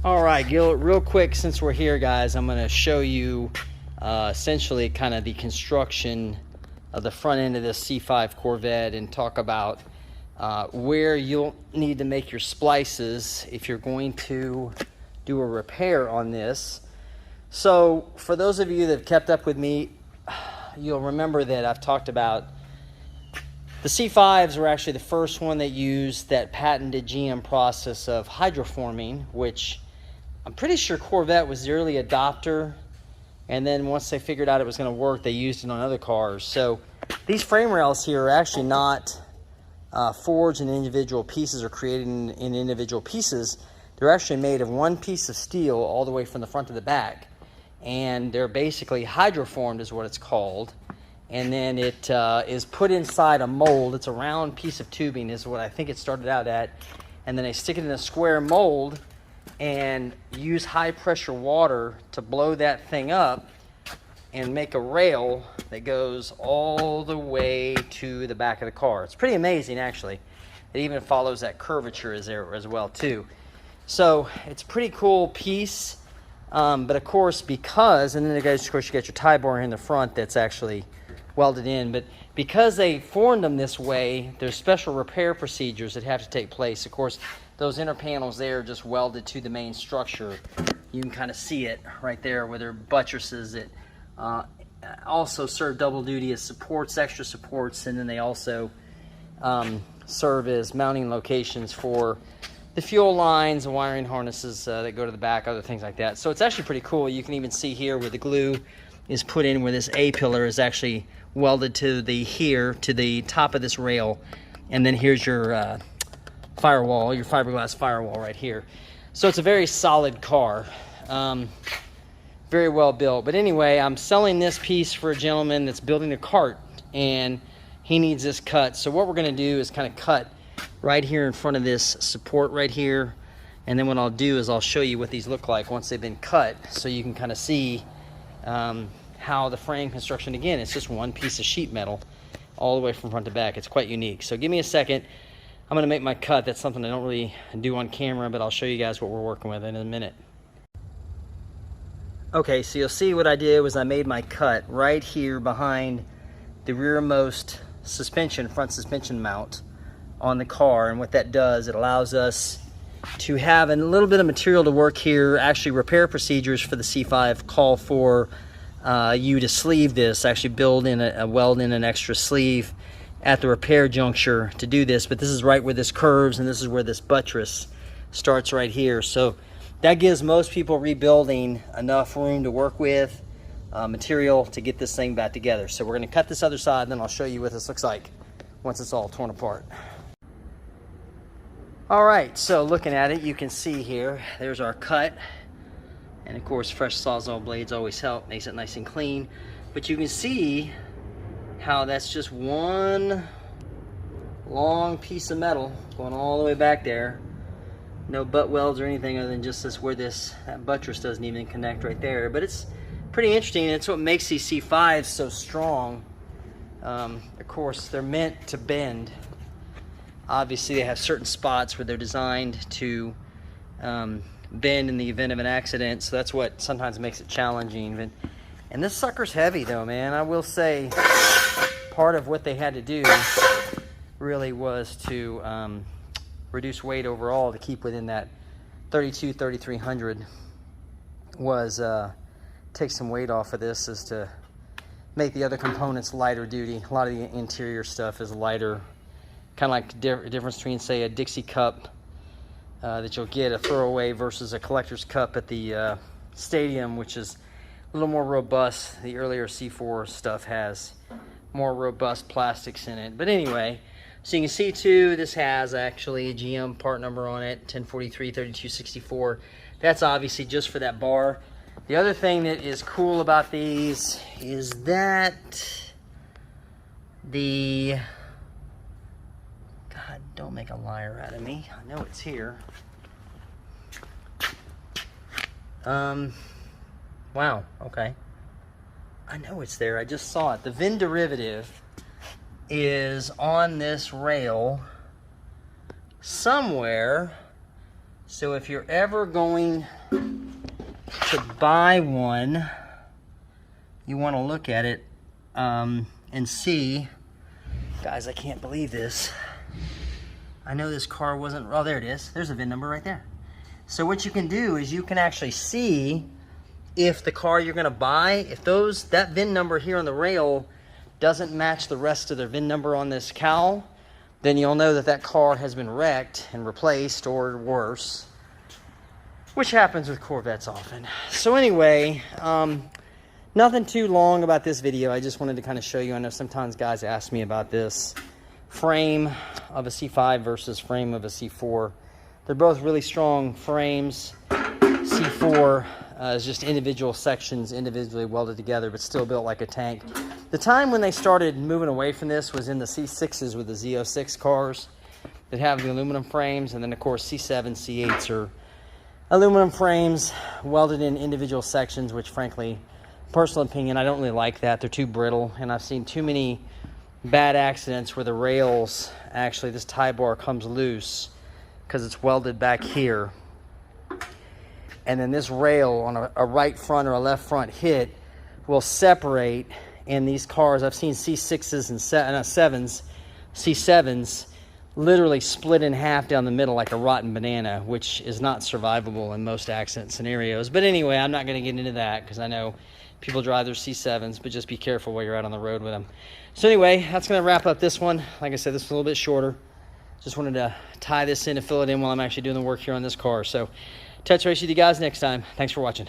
All right, Gil, real quick, since we're here, guys, I'm going to show you essentially kind of the construction of the front end of this C5 Corvette and talk about where you'll need to make your splices if you're going to do a repair on this. So for those of you that have kept up with me, you'll remember that I've talked about the C5s were actually the first one that used that patented GM process of hydroforming, which I'm pretty sure Corvette was the early adopter, and then once they figured out it was going to work, they used it on other cars. So these frame rails here are actually not forged in individual pieces or created in individual pieces. They're actually made of one piece of steel all the way from the front to the back, and they're basically hydroformed is what it's called. And then it is put inside a mold. It's a round piece of tubing is what I think it started out at, and then they stick it in a square mold and use high pressure water to blow that thing up and make a rail that goes all the way to the back of the car. It's pretty amazing, actually. It even follows that curvature as there as well too. So it's a pretty cool piece, but of course, because, and then of course you got your tie bar in the front that's actually welded in, but because they formed them this way, there's special repair procedures that have to take place. Of course, those inner panels there are just welded to the main structure. You can kind of see it right there where there are buttresses that also serve double duty as supports, extra supports, and then they also serve as mounting locations for the fuel lines, the wiring harnesses that go to the back, other things like that. So it's actually pretty cool. You can even see here where the glue is put in, where this A pillar is actually welded to the top of this rail, and then here's your firewall, your fiberglass firewall right here. So it's a very solid car, very well built. But anyway, I'm selling this piece for a gentleman that's building a cart, and he needs this cut. So what we're going to do is kind of cut right here in front of this support right here, and then what I'll do is I'll show you what these look like once they've been cut, so you can kind of see how the frame construction, again, it's just one piece of sheet metal all the way from front to back. It's quite unique. So give me a second. I'm going to make my cut. That's something I don't really do on camera, but I'll show you guys what we're working with in a minute. Okay, so you'll see what I did was I made my cut right here behind the rearmost suspension, front suspension mount on the car. And what that does, it allows us to have a little bit of material to work here. Actually, repair procedures for the C5 call for you to sleeve this, actually build in weld in an extra sleeve at the repair juncture to do this. But this is right where this curves, and this is where this buttress starts right here. So that gives most people rebuilding enough room to work with, material to get this thing back together. So we're going to cut this other side, and then I'll show you what this looks like once it's all torn apart. All right, so looking at it, you can see here, there's our cut. And of course, fresh Sawzall blades always help, makes it nice and clean. But you can see how that's just one long piece of metal going all the way back there. No butt welds or anything other than just this where that buttress doesn't even connect right there. But it's pretty interesting, and it's what makes these C5s so strong. Of course, they're meant to bend. Obviously, they have certain spots where they're designed to bend in the event of an accident, so that's what sometimes makes it challenging. And this sucker's heavy though, man. I will say part of what they had to do really was to reduce weight overall to keep within that 3300 was take some weight off of this, is to make the other components lighter duty. A lot of the interior stuff is lighter, kind of like the difference between, say, a Dixie cup that you'll get a throwaway versus a collector's cup at the stadium, which is a little more robust. The earlier C4 stuff has more robust plastics in it. But anyway, so you can see too, this has actually a GM part number on it, 1043-3264. That's obviously just for that bar. The other thing that is cool about these is that the, God, don't make a liar out of me. I know it's here. Wow, okay. I know it's there. I just saw it. The VIN derivative is on this rail somewhere So if you're ever going to buy one, you want to look at it and see. Guys, I can't believe this. I know this car wasn't, oh, there it is. There's a VIN number right there. So what you can do is you can actually see if the car you're gonna buy, if that VIN number here on the rail doesn't match the rest of their VIN number on this cowl, then you'll know that that car has been wrecked and replaced or worse, which happens with Corvettes often. So anyway, nothing too long about this video. I just wanted to kind of show you. I know sometimes guys ask me about this frame of a C5 versus frame of a C4. They're both really strong frames. C4 is just individual sections, individually welded together, but still built like a tank. The time when they started moving away from this was in the C6s with the Z06 cars that have the aluminum frames, and then of course C7, C8s are aluminum frames welded in individual sections, which frankly, personal opinion, I don't really like that. They're too brittle, and I've seen too many bad accidents where the rails, actually this tie bar comes loose because it's welded back here, and then this rail on a right front or a left front hit will separate. In these cars, I've seen C6s and C7s literally split in half down the middle like a rotten banana, which is not survivable in most accident scenarios. But anyway, I'm not going to get into that because I know people drive their C7s, but just be careful while you're out on the road with them. So anyway, that's going to wrap up this one. Like I said, this was a little bit shorter. Just wanted to tie this in and fill it in while I'm actually doing the work here on this car. So touch base with you guys next time. Thanks for watching.